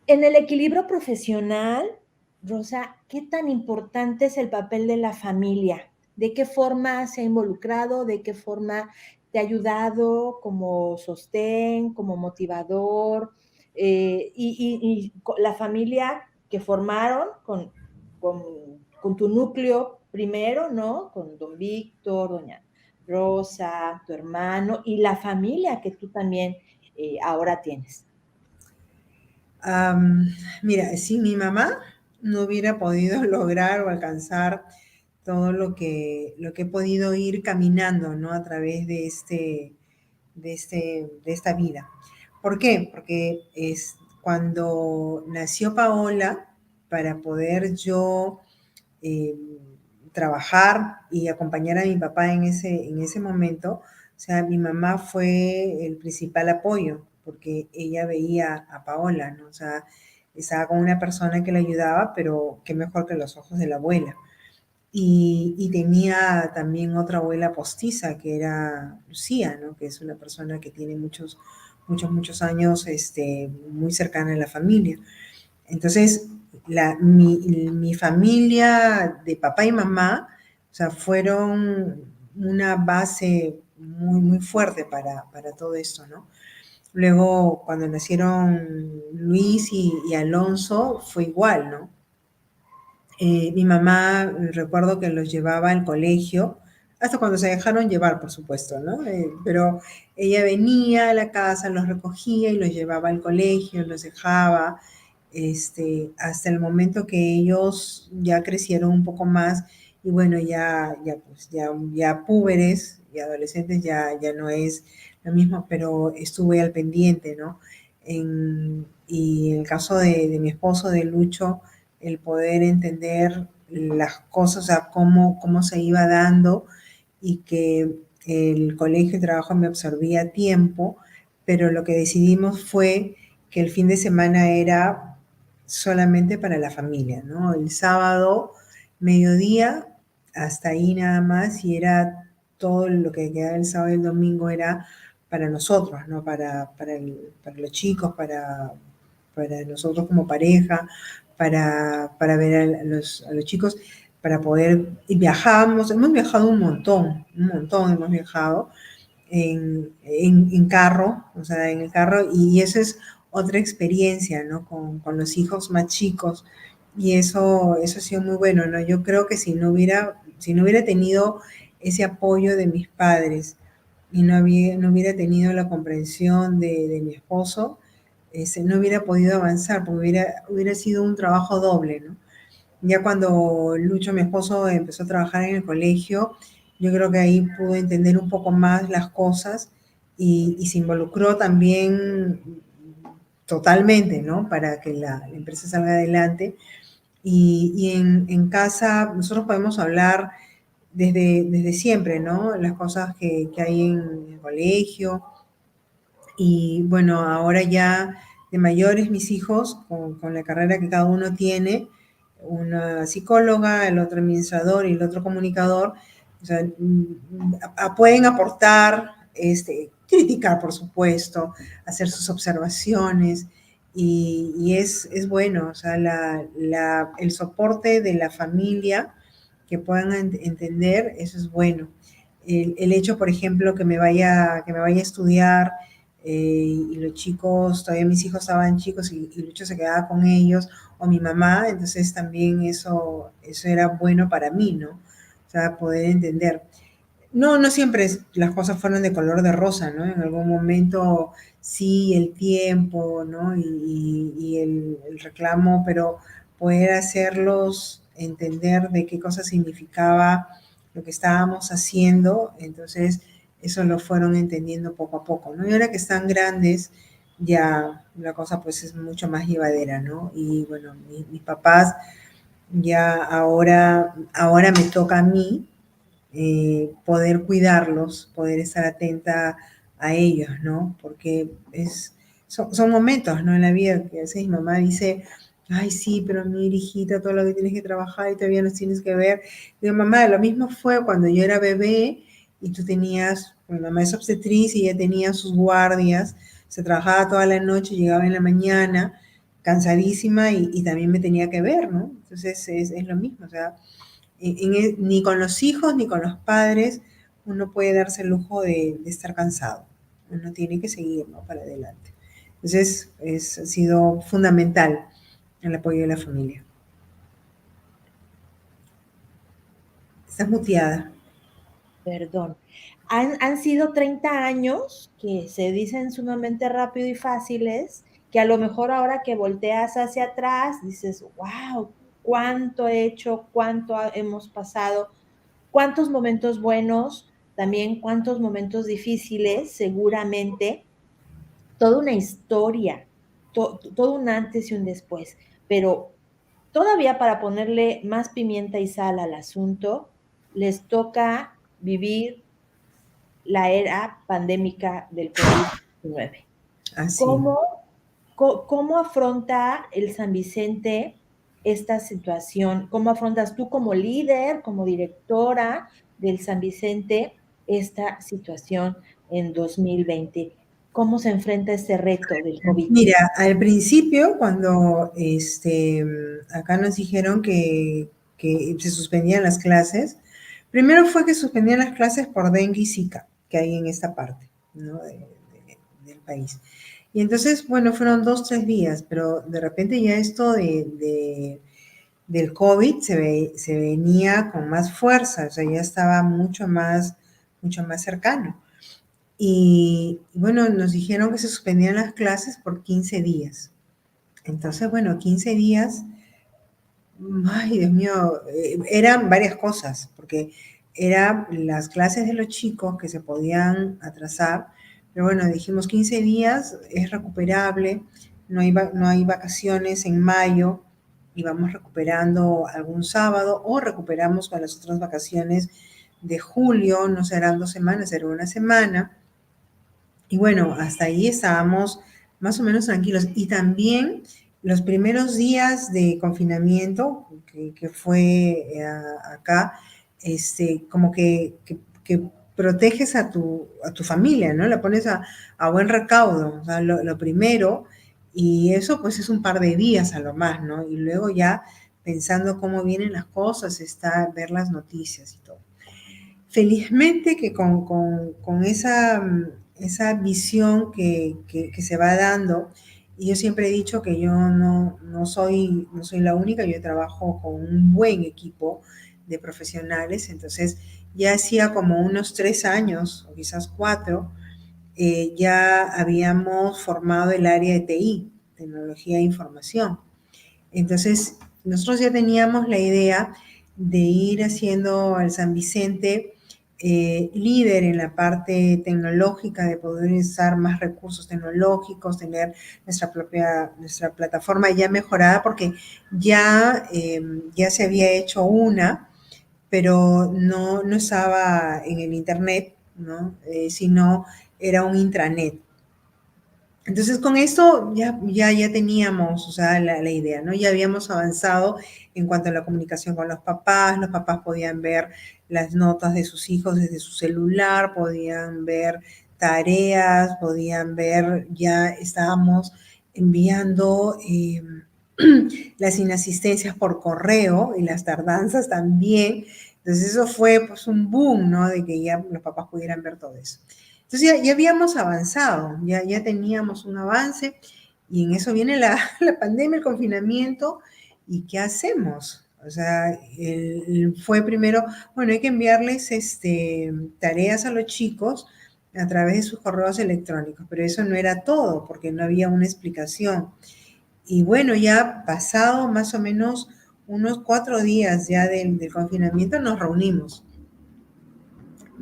En el equilibrio profesional, Rosa, ¿qué tan importante es el papel de la familia? ¿De qué forma se ha involucrado? ¿De qué forma te ha ayudado como sostén, como motivador? La familia que formaron con, con tu núcleo primero, ¿no? Con don Víctor, doña Rosa, tu hermano y la familia que tú también ahora tienes. Am, Mira, sin mi mamá no hubiera podido lograr o alcanzar todo lo que he podido ir caminando, ¿no? A través de esta vida. ¿Por qué? Porque es cuando nació Paola, para poder yo eh, trabajar y acompañar a mi papá en ese momento, o sea, mi mamá fue el principal apoyo, porque ella veía a Paola, ¿no? O sea, estaba con una persona que la ayudaba, pero qué mejor que los ojos de la abuela. Y tenía también otra abuela postiza, que era Lucía, ¿no? Que es una persona que tiene muchos, muchos, muchos años, muy cercana a la familia. Entonces, mi familia de papá y mamá, o sea, fueron una base muy, muy fuerte para todo esto, ¿no? Luego, cuando nacieron Luis y Alonso, fue igual, ¿no? Mi mamá, recuerdo que los llevaba al colegio, hasta cuando se dejaron llevar, por supuesto, ¿no? Pero ella venía a la casa, los recogía y los llevaba al colegio, los dejaba, hasta el momento que ellos ya crecieron un poco más y bueno, ya púberes y adolescentes ya no es lo mismo, pero estuve al pendiente, ¿no? Y en el caso de mi esposo, de Lucho, el poder entender las cosas, o sea, cómo se iba dando y que el colegio de trabajo me absorbía a tiempo, pero lo que decidimos fue que el fin de semana era solamente para la familia, ¿no? El sábado, mediodía, hasta ahí nada más, y era todo lo que quedaba el sábado y el domingo era para nosotros, ¿no? Para los chicos, para nosotros como pareja, para ver a los chicos, para poder, y viajamos, hemos viajado un montón hemos viajado en carro, o sea, en el carro, y eso es otra experiencia, ¿no? Con los hijos más chicos, y eso ha sido muy bueno, ¿no? Yo creo que si no hubiera tenido ese apoyo de mis padres y no hubiera tenido la comprensión de mi esposo, no hubiera podido avanzar, porque hubiera sido un trabajo doble, ¿no? Ya cuando Lucho, mi esposo, empezó a trabajar en el colegio, yo creo que ahí pudo entender un poco más las cosas y se involucró también totalmente, ¿no? Para que la empresa salga adelante. Y en casa nosotros podemos hablar desde siempre, ¿no? Las cosas que hay en el colegio, y bueno, ahora ya de mayores mis hijos, con la carrera que cada uno tiene, una psicóloga, el otro administrador y el otro comunicador, o sea, pueden aportar, criticar, por supuesto, hacer sus observaciones, y es bueno, o sea, el soporte de la familia que puedan entender, eso es bueno. El hecho, por ejemplo, que me vaya a estudiar, y los chicos, todavía mis hijos estaban chicos y Lucho se quedaba con ellos, o mi mamá, entonces también eso era bueno para mí, ¿no? O sea, poder entender. No, no siempre las cosas fueron de color de rosa, ¿no? En algún momento sí, el tiempo, ¿no? Y el reclamo, pero poder hacerlos entender de qué cosa significaba lo que estábamos haciendo, entonces eso lo fueron entendiendo poco a poco, ¿no? Y ahora que están grandes, ya la cosa pues es mucho más llevadera, ¿no? Y bueno, mis papás ya ahora me toca a mí, poder cuidarlos, poder estar atenta a ellos, ¿no? Porque son momentos, ¿no? En la vida que a veces mi mamá dice, ay, sí, pero mira, hijita, todo lo que tienes que trabajar y todavía nos tienes que ver. Digo, mamá, lo mismo fue cuando yo era bebé y tú tenías, mi mamá es obstetriz y ella tenía sus guardias, se trabajaba toda la noche, llegaba en la mañana, cansadísima y también me tenía que ver, ¿no? Entonces es lo mismo, o sea, ni con los hijos ni con los padres uno puede darse el lujo de estar cansado. Uno tiene que seguir, ¿no? Para adelante. Entonces, ha sido fundamental el apoyo de la familia. Estás muteada. Perdón. Han sido 30 años que se dicen sumamente rápido y fáciles, que a lo mejor ahora que volteas hacia atrás dices, wow, cuánto he hecho, hemos pasado, cuántos momentos buenos, también cuántos momentos difíciles, seguramente, toda una historia, todo un antes y un después, pero todavía para ponerle más pimienta y sal al asunto, les toca vivir la era pandémica del COVID-19. Así. ¿Cómo, ¿Cómo afronta el San Vicente esta situación? ¿Cómo afrontas tú como líder, como directora del San Vicente esta situación en 2020? ¿Cómo se enfrenta este reto del COVID? Mira, al principio, cuando acá nos dijeron que se suspendían las clases, primero fue que suspendían las clases por dengue y zika, que hay en esta parte, ¿no? Del país. Y entonces, bueno, fueron 2, 3 días, pero de repente ya esto del COVID se venía con más fuerza, o sea, ya estaba mucho más cercano. Y bueno, nos dijeron que se suspendían las clases por 15 días. Entonces, bueno, 15 días, ay, Dios mío, eran varias cosas, porque eran las clases de los chicos que se podían atrasar, pero bueno, dijimos 15 días es recuperable, no hay vacaciones en mayo y vamos recuperando algún sábado o recuperamos con las otras vacaciones de julio, no serán 2 semanas, será una semana. Y bueno, hasta ahí estábamos más o menos tranquilos. Y también los primeros días de confinamiento, que fue acá, como que proteges a tu familia, ¿no? La pones a buen recaudo, o sea, lo primero, y eso pues es un par de días a lo más, ¿no? Y luego ya pensando cómo vienen las cosas, está ver las noticias y todo. Felizmente que con esa visión que se va dando, y yo siempre he dicho que yo no soy la única, yo trabajo con un buen equipo de profesionales, entonces ya hacía como unos 3 años, o quizás 4, ya habíamos formado el área de TI, tecnología e información. Entonces, nosotros ya teníamos la idea de ir haciendo al San Vicente líder en la parte tecnológica, de poder usar más recursos tecnológicos, tener nuestra plataforma ya mejorada, porque ya se había hecho una, pero no estaba en el internet, ¿no? Sino era un intranet. Entonces, con esto ya teníamos, o sea, la idea, ¿no? Ya habíamos avanzado en cuanto a la comunicación con los papás podían ver las notas de sus hijos desde su celular, podían ver tareas, podían ver, ya estábamos enviando las inasistencias por correo y las tardanzas también. Entonces, eso fue pues un boom, ¿no? De que ya los papás pudieran ver todo eso. Entonces ya habíamos avanzado, ya teníamos un avance y en eso viene la pandemia, el confinamiento y ¿qué hacemos? O sea, fue primero, bueno, hay que enviarles tareas a los chicos a través de sus correos electrónicos, pero eso no era todo porque no había una explicación. Y bueno, ya pasado más o menos unos 4 días ya del confinamiento nos reunimos.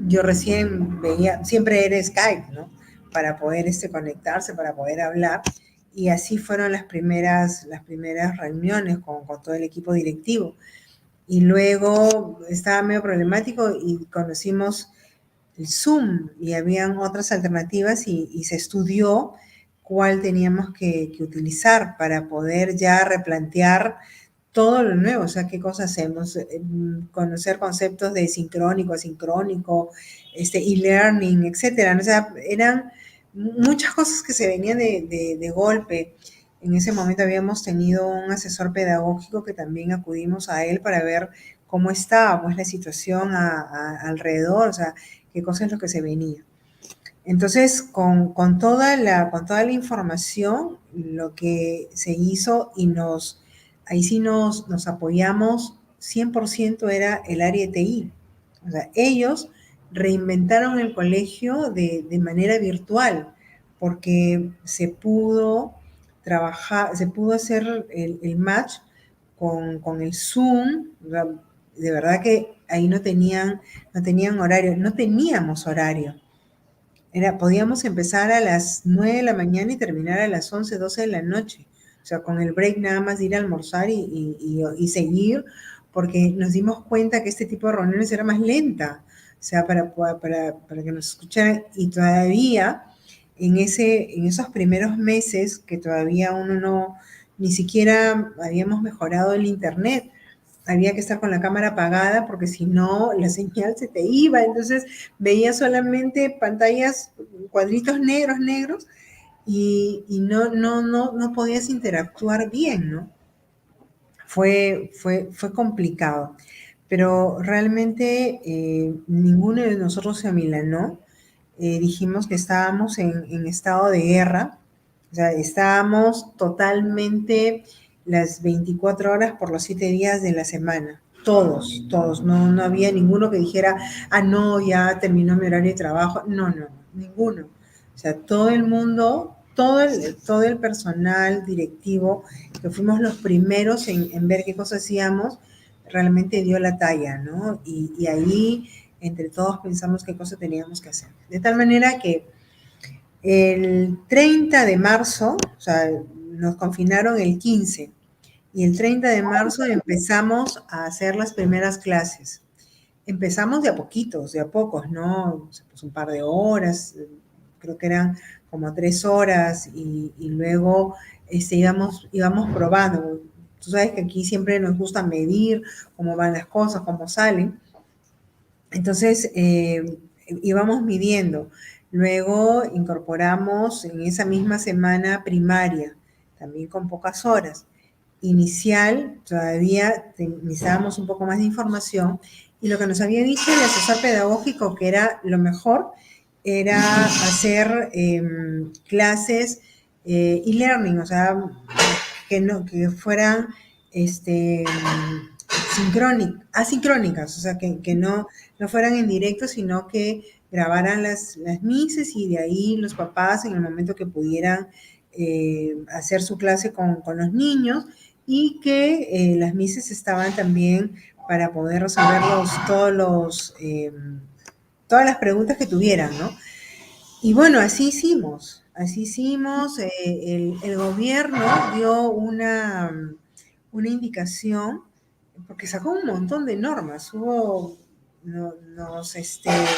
Yo recién veía, siempre era Skype, ¿no? Para poder conectarse, para poder hablar. Y así fueron las primeras reuniones con todo el equipo directivo. Y luego estaba medio problemático y conocimos el Zoom y habían otras alternativas y se estudió cuál teníamos que utilizar para poder ya replantear todo lo nuevo, o sea, qué cosas hacemos, conocer conceptos de sincrónico, asincrónico, e-learning, etcétera. O sea, eran muchas cosas que se venían de golpe. En ese momento habíamos tenido un asesor pedagógico que también acudimos a él para ver cómo estaba, cómo es la situación alrededor, o sea, qué cosa es lo que se venía. Entonces, con toda la información, lo que se hizo ahí sí nos apoyamos 100% era el área de TI. O sea, ellos reinventaron el colegio de manera virtual, porque se pudo trabajar, se pudo hacer el match con el Zoom. O sea, de verdad que ahí no tenían horario, no teníamos horario. Podíamos empezar a las 9 de la mañana y terminar a las 11, 12 de la noche. O sea, con el break nada más de ir a almorzar y seguir, porque nos dimos cuenta que este tipo de reuniones era más lenta. O sea, para que nos escucharan. Y todavía, en esos primeros meses, que todavía uno no, ni siquiera habíamos mejorado el internet, había que estar con la cámara apagada porque si no la señal se te iba, entonces veía solamente pantallas, cuadritos negros y no podías interactuar bien, ¿no? Fue complicado, pero realmente ninguno de nosotros se amilanó. Dijimos que estábamos en estado de guerra, o sea, estábamos totalmente las 24 horas por los 7 días de la semana. Todos, no había ninguno que dijera, ah, no, ya terminó mi horario de trabajo. No, ninguno. O sea, todo el mundo, todo el personal directivo, que fuimos los primeros en ver qué cosas hacíamos, realmente dio la talla, ¿no? Y ahí entre todos pensamos qué cosa teníamos que hacer. De tal manera que el 30 de marzo, o sea, nos confinaron el 15, y el 30 de marzo empezamos a hacer las primeras clases. Empezamos de a poquitos, de a pocos, ¿no? Pues un par de horas, creo que eran como 3 horas, y luego íbamos probando. Tú sabes que aquí siempre nos gusta medir cómo van las cosas, cómo salen. Entonces, íbamos midiendo. Luego incorporamos en esa misma semana primaria, también con pocas horas. Inicial, todavía necesitábamos un poco más de información, y lo que nos había dicho el asesor pedagógico que era lo mejor era hacer clases e-learning, o sea, que fueran este, asincrónicas, o sea, que no fueran en directo, sino que grabaran las mises, y de ahí los papás en el momento que pudieran hacer su clase con los niños, y que las mises estaban también para poder resolver todas las preguntas que tuvieran, ¿no? Y bueno, así hicimos, el gobierno dio una indicación, porque sacó un montón de normas, nos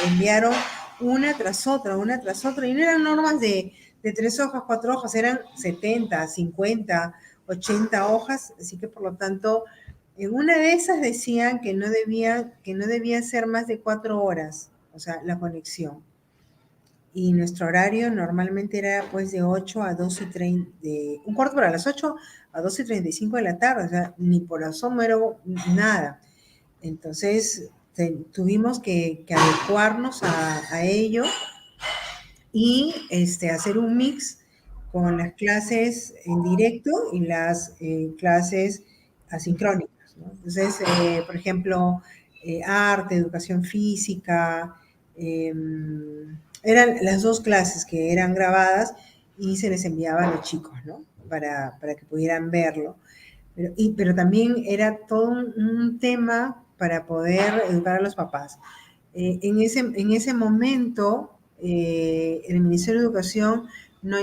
enviaron una tras otra, y no eran normas de 3 hojas, 4 hojas, eran 70, 50, 80 hojas, así que por lo tanto, en una de esas decían que no debía ser más de 4 horas, o sea, la conexión. Y nuestro horario normalmente era pues de 8 a 2 y 30, de un cuarto para las 8 a 2:35 de la tarde, o sea, ni por asomo era nada. Entonces tuvimos que adecuarnos a ello, y hacer un mix con las clases en directo y las clases asincrónicas, ¿no? Entonces, por ejemplo, arte, educación física, eran las dos clases que eran grabadas y se les enviaba a los chicos, ¿no? Para que pudieran verlo. Pero también era todo un tema para poder educar a los papás. En ese momento, el Ministerio de Educación no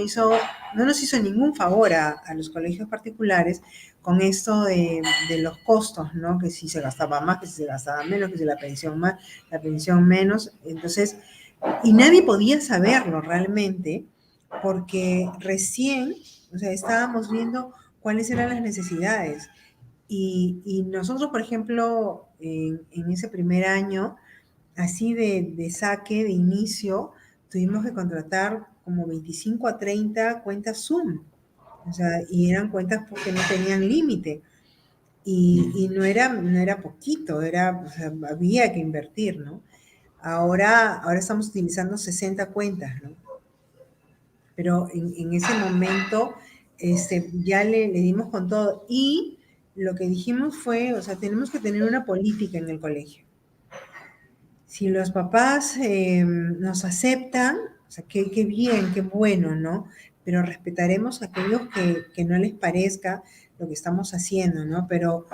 nos hizo ningún favor a los colegios particulares con esto de los costos, ¿no? Que si se gastaba más, que si se gastaba menos, que si la pensión más, la pensión menos. Entonces, y nadie podía saberlo realmente, porque recién, o sea, estábamos viendo cuáles eran las necesidades. Y nosotros, por ejemplo, en ese primer año, así de saque, de inicio, tuvimos que contratar como 25 a 30 cuentas Zoom. O sea, y eran cuentas porque no tenían límite. Y no era poquito, era, o sea, había que invertir, ¿no? Ahora estamos utilizando 60 cuentas, ¿no? Pero en ese momento ya le dimos con todo. Y lo que dijimos fue, o sea, tenemos que tener una política en el colegio. Si los papás nos aceptan, o sea, qué bien, qué bueno, ¿no? Pero respetaremos a aquellos que no les parezca lo que estamos haciendo, ¿no? Pero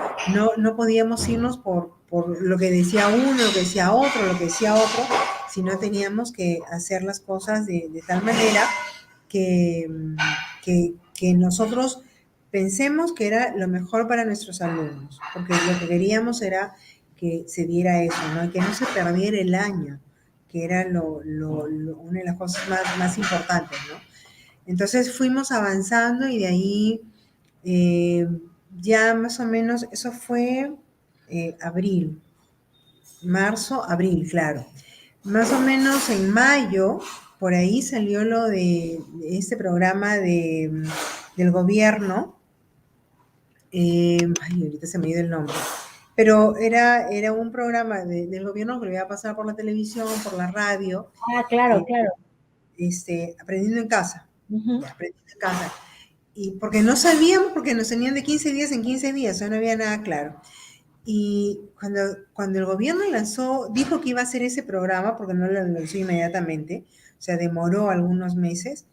no podíamos irnos por lo que decía uno, lo que decía otro, lo que decía otro, sino teníamos que hacer las cosas de tal manera que, que nosotros pensemos que era lo mejor para nuestros alumnos, porque lo que queríamos era que se diera eso, ¿no? Y que no se perdiera el año, que era una de las cosas más importantes, ¿no? Entonces fuimos avanzando y de ahí eh, ya más o menos, eso fue abril, marzo, abril, claro. Más o menos en mayo, por ahí salió lo de este programa del gobierno. Ay, ahorita se me ha ido el nombre. Pero era un programa del gobierno que lo iba a pasar por la televisión, por la radio, Ah, claro, eh, claro. aprendiendo en casa. Ujú. Ya, aprendiendo en casa. Y porque no sabíamos, porque nos tenían de 15 días en 15 días, o sea, no había nada claro. Y cuando el gobierno lanzó, dijo que iba a hacer ese programa, porque no lo lanzó inmediatamente, o sea, demoró algunos meses,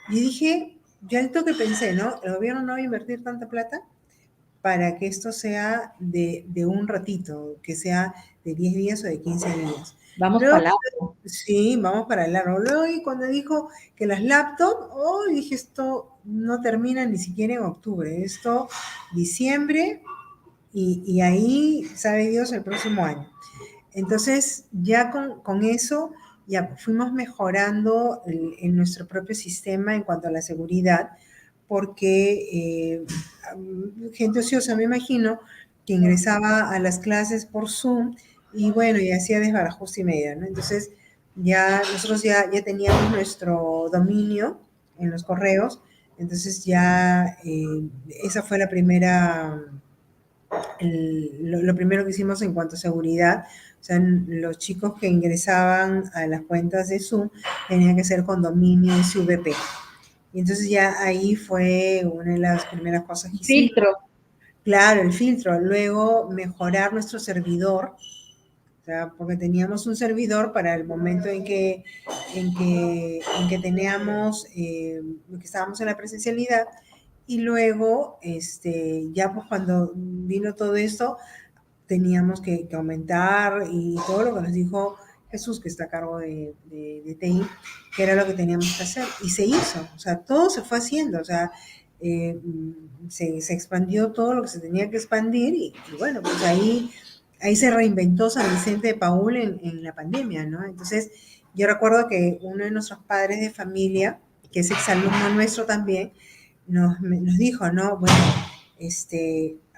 y dije, yo al toque pensé, ¿no? El gobierno no va a invertir tanta plata para que esto sea de un ratito, que sea de 10 días o de 15 días. Vamos Luego, para largo. sí, vamos para el largo. Luego, y cuando dijo que las laptops, oh, dije, esto no termina ni siquiera en octubre, esto diciembre y ahí, sabe Dios, el próximo año. Entonces, ya con eso, ya fuimos mejorando en nuestro propio sistema en cuanto a la seguridad, porque gente ociosa, me imagino, que ingresaba a las clases por Zoom y bueno, y hacía desbarajuste y media, ¿no? Entonces, nosotros ya teníamos nuestro dominio en los correos, entonces ya esa fue la primera lo primero que hicimos en cuanto a seguridad, o sea, los chicos que ingresaban a las cuentas de Zoom tenían que ser con dominio SVP. Y entonces ya ahí fue una de las primeras cosas que hicimos. Filtro. Claro, el filtro. Luego mejorar nuestro servidor, o sea, porque teníamos un servidor para el momento en que teníamos, que estábamos en la presencialidad, y luego, ya pues cuando vino todo esto, teníamos que aumentar y todo lo que nos dijo Jesús, que está a cargo de TI, que era lo que teníamos que hacer. Y se hizo, o sea, todo se fue haciendo, o sea, se expandió todo lo que se tenía que expandir y bueno, pues ahí se reinventó San Vicente de Paúl en la pandemia, ¿no? Entonces, yo recuerdo que uno de nuestros padres de familia, que es exalumno nuestro también, nos dijo, ¿no? Bueno,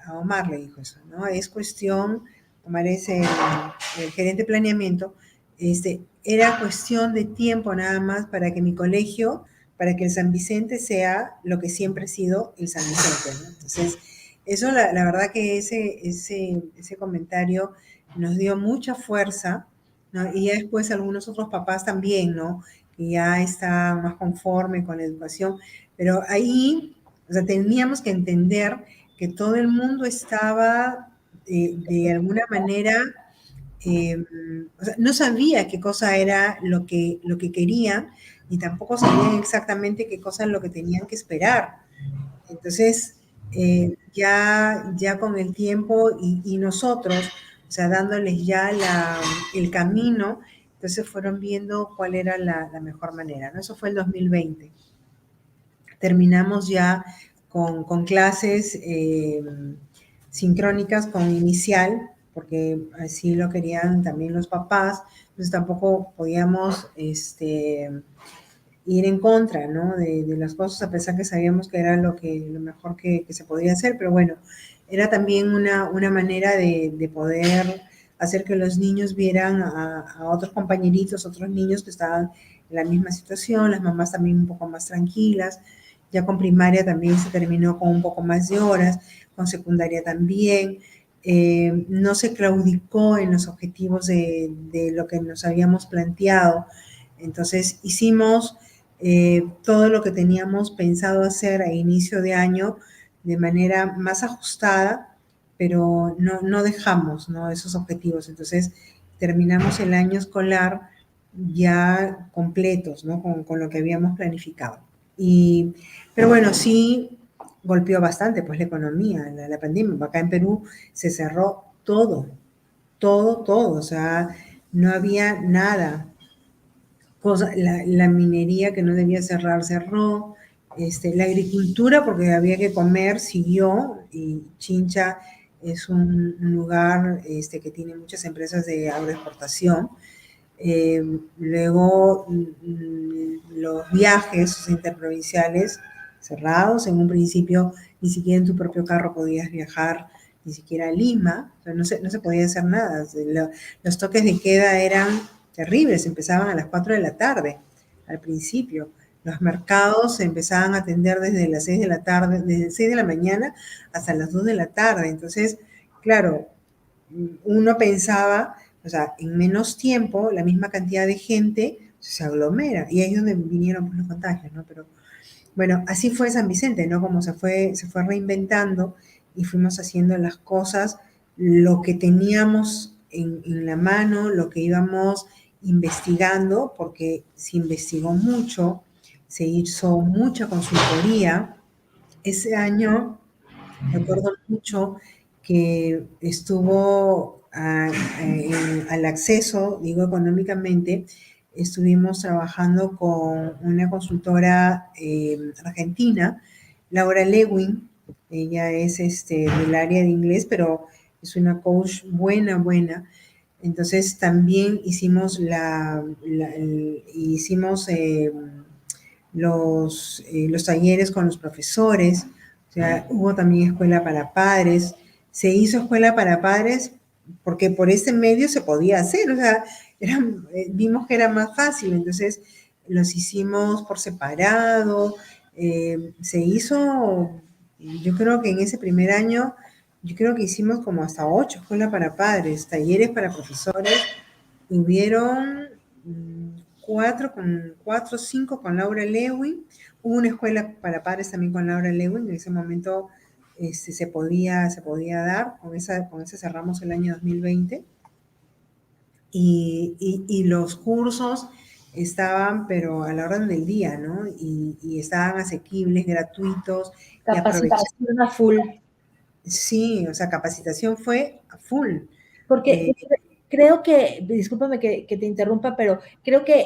a Omar le dijo eso, ¿no? Es cuestión, Omar es el gerente de planeamiento, era cuestión de tiempo nada más para que mi colegio, para que el San Vicente sea lo que siempre ha sido el San Vicente, ¿no? Entonces, eso la verdad que ese comentario nos dio mucha fuerza, ¿no? Y ya después algunos otros papás también, ¿no? Que ya están más conformes con la educación, pero ahí, o sea, teníamos que entender que todo el mundo estaba de alguna manera, o sea, no sabía qué cosa era lo que querían, ni tampoco sabían exactamente qué cosa es lo que tenían que esperar. Entonces, ya con el tiempo y nosotros, o sea, dándoles ya el camino, entonces fueron viendo cuál era la mejor manera, ¿no? Eso fue el 2020. Terminamos ya con clases sincrónicas con inicial, porque así lo querían también los papás, entonces tampoco podíamos ir en contra, ¿no? De las cosas, a pesar que sabíamos que era lo mejor que se podía hacer, pero bueno, era también una manera de poder hacer que los niños vieran a otros compañeritos, otros niños que estaban en la misma situación, las mamás también un poco más tranquilas, Ya con primaria también se terminó con un poco más de horas, con secundaria también. No se claudicó en los objetivos de lo que nos habíamos planteado. Entonces hicimos todo lo que teníamos pensado hacer a inicio de año de manera más ajustada, pero no dejamos, ¿no?, esos objetivos. Entonces terminamos el año escolar ya completos, ¿no?, con lo que habíamos planificado. Pero bueno, sí golpeó bastante pues la economía, la pandemia. Acá en Perú se cerró todo, todo, todo. O sea, no había nada. La minería que no debía cerrar, cerró. La agricultura, porque había que comer, siguió. Y Chincha es un lugar que tiene muchas empresas de agroexportación. Luego los viajes interprovinciales cerrados. En un principio ni siquiera en tu propio carro podías viajar, ni siquiera a Lima. O sea, no se podía hacer nada. Los toques de queda eran terribles, empezaban a las 4 de la tarde al principio. Los mercados se empezaban a atender desde las 6 de la tarde, desde las 6 de la mañana hasta las 2 de la tarde. Entonces, claro, uno pensaba, o sea, en menos tiempo, la misma cantidad de gente se aglomera, y ahí es donde vinieron pues, los contagios, ¿no? Pero bueno, así fue San Vicente, ¿no? Como se fue reinventando y fuimos haciendo las cosas, lo que teníamos en la mano, lo que íbamos investigando, porque se investigó mucho, se hizo mucha consultoría. Ese año recuerdo mucho que estuvo al acceso, digo económicamente, estuvimos trabajando con una consultora argentina, Laura Lewin. Ella es del área de inglés, pero es una coach buena, buena. Entonces también hicimos hicimos los talleres con los profesores. O sea, hubo también escuela para padres. Se hizo escuela para padres porque por ese medio se podía hacer. O sea, vimos que era más fácil. Entonces, los hicimos por separado. Se hizo, yo creo que en ese primer año, yo creo que hicimos como hasta 8 escuelas para padres, talleres para profesores. Hubieron 4 o 5 con Laura Lewin. Hubo una escuela para padres también con Laura Lewin. En ese momento se podía dar. Con esa cerramos el año 2020. Y los cursos estaban, pero a la orden del día, ¿no? Y estaban asequibles, gratuitos, y aprovechamos. Capacitación a full. Sí, o sea, capacitación fue a full. Porque Eh, creo que, discúlpame que te interrumpa, pero creo que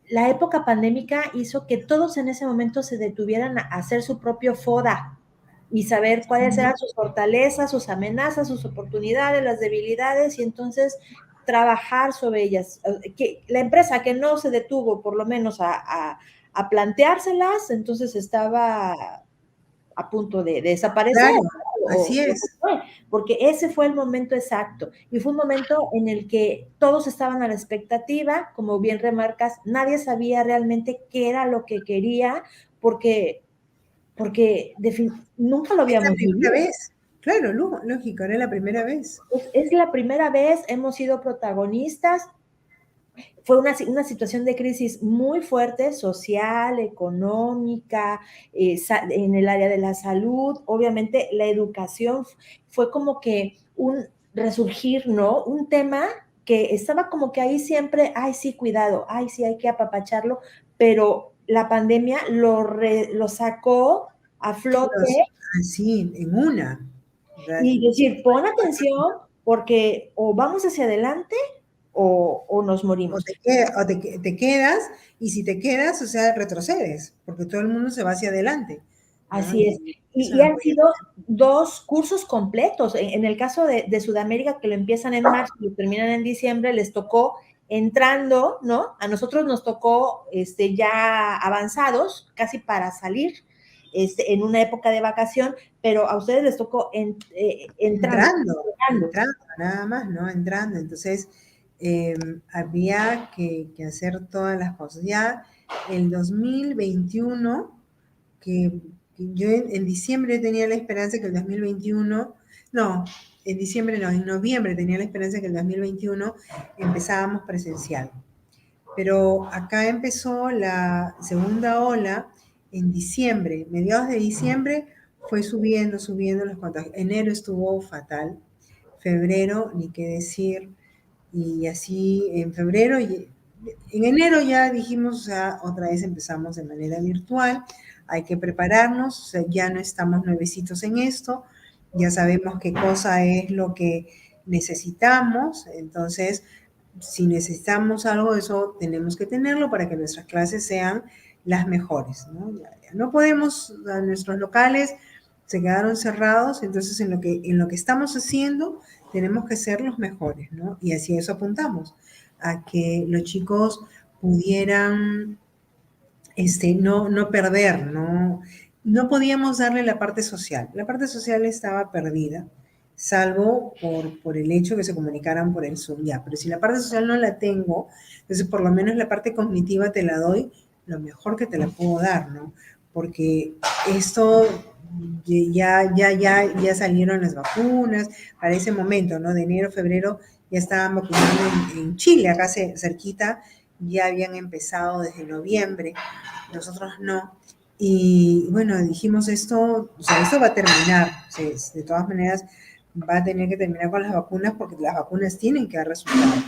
la época pandémica hizo que todos en ese momento se detuvieran a hacer su propio FODA y saber cuáles eran sus fortalezas, sus amenazas, sus oportunidades, las debilidades, y entonces trabajar sobre ellas. Que la empresa que no se detuvo por lo menos a planteárselas, entonces estaba a punto de desaparecer, claro, o así lo que es. fue, porque ese fue el momento exacto, y fue un momento en el que todos estaban a la expectativa, como bien remarcas, nadie sabía realmente qué era lo que quería, porque nunca lo Es la habíamos primera vivido. vez. Claro, lógico, era la primera vez. Es la primera vez, hemos sido protagonistas. Fue una situación de crisis muy fuerte, social, económica, en el área de la salud. Obviamente la educación fue como que un resurgir, ¿no? Un tema que estaba como que ahí siempre, ay, sí, cuidado, ay, sí, hay que apapacharlo, pero la pandemia lo sacó a flote Así, en una. y decir, pon atención porque o vamos hacia adelante o nos O morimos. te quedas, y si te quedas, o sea, retrocedes, porque todo el mundo se va hacia adelante, ¿no? Así es. Y eso Y no han podía sido ser. 2 cursos completos. En el caso de Sudamérica, que lo empiezan en marzo y lo terminan en diciembre, les tocó entrando, ¿no? A nosotros nos tocó, ya avanzados, casi para salir, en una época de vacación, pero a ustedes les tocó entrando, entrando. Entrando, nada más, ¿no? Entrando. Entonces, había que hacer todas las cosas. Ya el 2021 que yo en diciembre tenía la esperanza que el 2021, no, en diciembre no, en noviembre tenía la esperanza que el 2021 empezábamos presencial. Pero acá empezó la segunda ola en diciembre, mediados de diciembre fue subiendo los contagios. Enero estuvo fatal, febrero, ni qué decir, y así en febrero, y en enero ya dijimos, o sea, otra vez empezamos de manera virtual, hay que prepararnos, o sea, ya no estamos nuevecitos en esto, ya sabemos qué cosa es lo que necesitamos, entonces si necesitamos algo, eso tenemos que tenerlo para que nuestras clases sean las mejores, ¿no? No podemos, nuestros locales se quedaron cerrados, entonces en lo que estamos haciendo tenemos que ser los mejores, ¿no? Y así eso apuntamos, a que los chicos pudieran no perder, no podíamos darle la parte social. La parte social estaba perdida, salvo por el hecho que se comunicaran por el Zoom, ya. Pero si la parte social no la tengo, entonces por lo menos la parte cognitiva te la doy lo mejor que te la puedo dar, ¿no? Porque esto ya salieron las vacunas para ese momento, ¿no? De enero, febrero ya estaban vacunando en Chile, acá cerquita, ya habían empezado desde noviembre, nosotros no. Y bueno, dijimos esto, o sea, esto va a terminar, de todas maneras va a tener que terminar con las vacunas porque las vacunas tienen que dar resultados.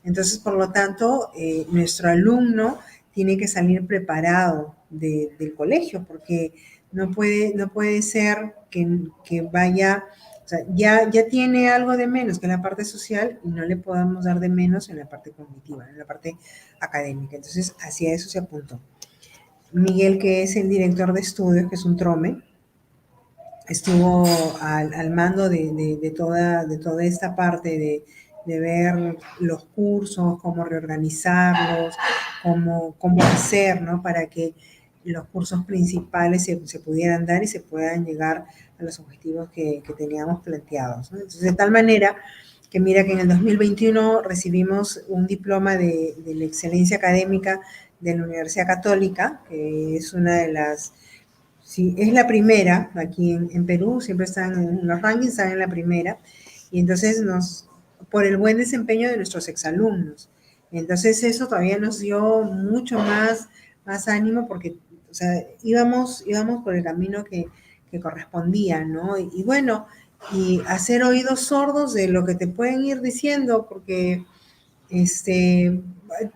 Entonces, por lo tanto, nuestro alumno tiene que salir preparado del colegio porque no puede ser que vaya, o sea, ya tiene algo de menos que en la parte social y no le podamos dar de menos en la parte cognitiva, en la parte académica. Entonces, hacia eso se apuntó. Miguel, que es el director de estudios, que es un trome, estuvo al mando de toda esta parte de ver los cursos, cómo reorganizarlos, cómo hacer, ¿no? Para que los cursos principales se pudieran dar y se puedan llegar a los objetivos que teníamos planteados, ¿no? Entonces, de tal manera que mira que en el 2021 recibimos un diploma de la excelencia académica de la Universidad Católica, que es una de las, sí, es la primera aquí en Perú, siempre están en los rankings, están en la primera, y entonces por el buen desempeño de nuestros exalumnos. Entonces eso todavía nos dio mucho más ánimo porque, o sea, íbamos por el camino que correspondía, ¿no? Y bueno, y hacer oídos sordos de lo que te pueden ir diciendo, porque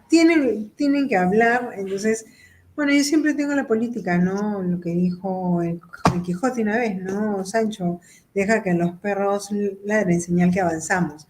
tienen que hablar, entonces, bueno, yo siempre tengo la política, ¿no? Lo que dijo el Quijote una vez, ¿no? Sancho, deja que los perros ladren, señal que avanzamos.